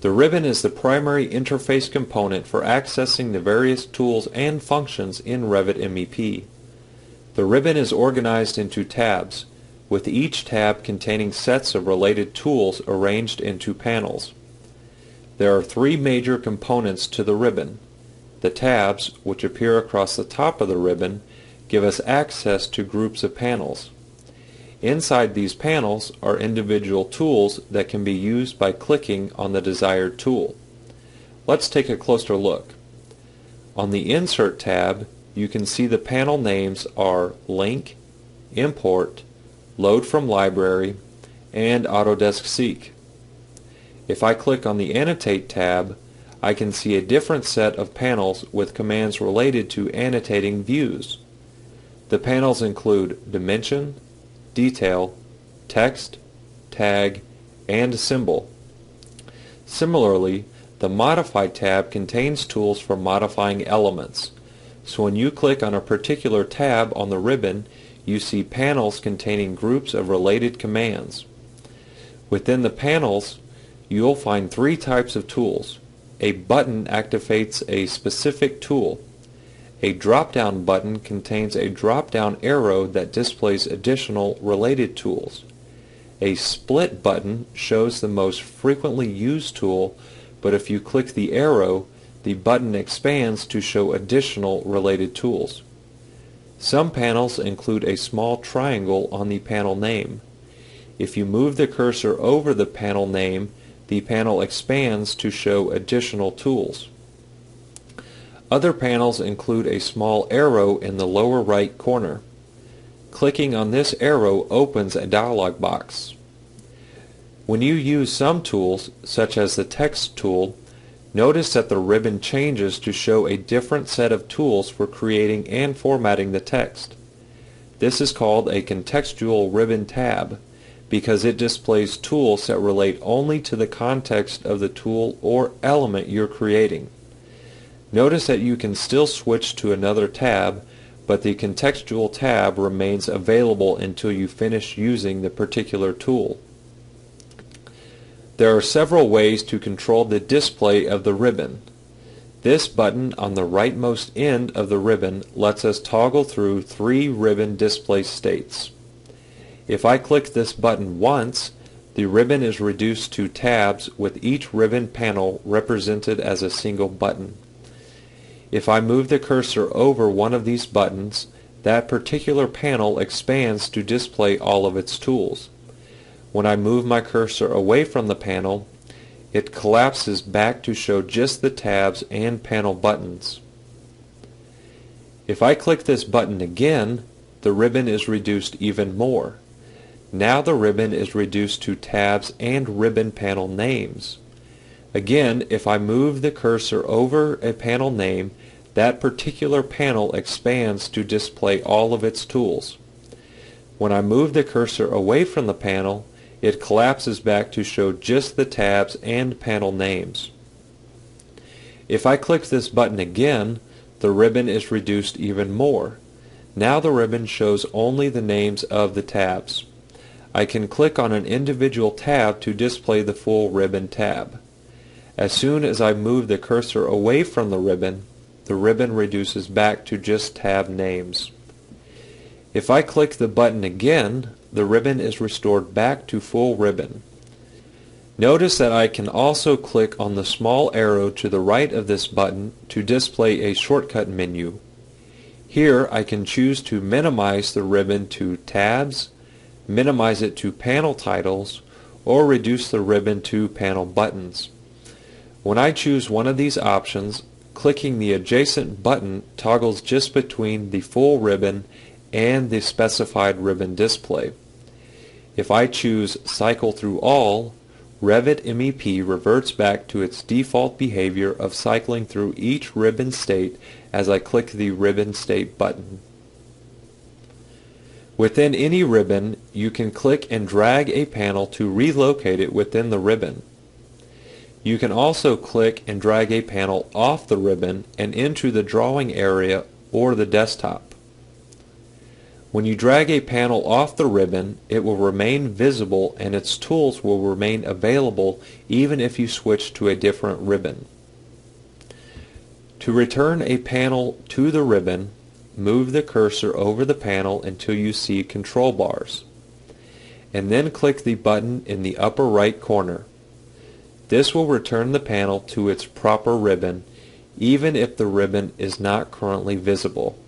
The ribbon is the primary interface component for accessing the various tools and functions in Revit MEP. The ribbon is organized into tabs, with each tab containing sets of related tools arranged into panels. There are three major components to the ribbon. The tabs, which appear across the top of the ribbon, give us access to groups of panels. Inside these panels are individual tools that can be used by clicking on the desired tool. Let's take a closer look. On the Insert tab, you can see the panel names are Link, Import, Load from Library, and Autodesk Seek. If I click on the Annotate tab, I can see a different set of panels with commands related to annotating views. The panels include Dimension, Detail, Text, Tag, and Symbol. Similarly, the Modify tab contains tools for modifying elements. So when you click on a particular tab on the ribbon, you see panels containing groups of related commands. Within the panels, you'll find three types of tools. A button activates a specific tool. A drop-down button contains a drop-down arrow that displays additional related tools. A split button shows the most frequently used tool, but if you click the arrow, the button expands to show additional related tools. Some panels include a small triangle on the panel name. If you move the cursor over the panel name, the panel expands to show additional tools. Other panels include a small arrow in the lower right corner. Clicking on this arrow opens a dialog box. When you use some tools, such as the Text tool, notice that the ribbon changes to show a different set of tools for creating and formatting the text. This is called a contextual ribbon tab because it displays tools that relate only to the context of the tool or element you're creating. Notice that you can still switch to another tab, but the contextual tab remains available until you finish using the particular tool. There are several ways to control the display of the ribbon. This button on the rightmost end of the ribbon lets us toggle through three ribbon display states. If I click this button once, the ribbon is reduced to tabs with each ribbon panel represented as a single button. If I move the cursor over one of these buttons, that particular panel expands to display all of its tools. When I move my cursor away from the panel, it collapses back to show just the tabs and panel buttons. If I click this button again, the ribbon is reduced even more. Now the ribbon is reduced to tabs and ribbon panel names. Again, if I move the cursor over a panel name, that particular panel expands to display all of its tools. When I move the cursor away from the panel, it collapses back to show just the tabs and panel names. If I click this button again, the ribbon is reduced even more. Now the ribbon shows only the names of the tabs. I can click on an individual tab to display the full ribbon tab. As soon as I move the cursor away from the ribbon reduces back to just tab names. If I click the button again, the ribbon is restored back to full ribbon. Notice that I can also click on the small arrow to the right of this button to display a shortcut menu. Here I can choose to minimize the ribbon to tabs, minimize it to panel titles, or reduce the ribbon to panel buttons. When I choose one of these options, clicking the adjacent button toggles just between the full ribbon and the specified ribbon display. If I choose Cycle Through All, Revit MEP reverts back to its default behavior of cycling through each ribbon state as I click the Ribbon State button. Within any ribbon, you can click and drag a panel to relocate it within the ribbon. You can also click and drag a panel off the ribbon and into the drawing area or the desktop. When you drag a panel off the ribbon, it will remain visible and its tools will remain available even if you switch to a different ribbon. To return a panel to the ribbon, move the cursor over the panel until you see control bars, and then click the button in the upper right corner. This will return the panel to its proper ribbon, even if the ribbon is not currently visible.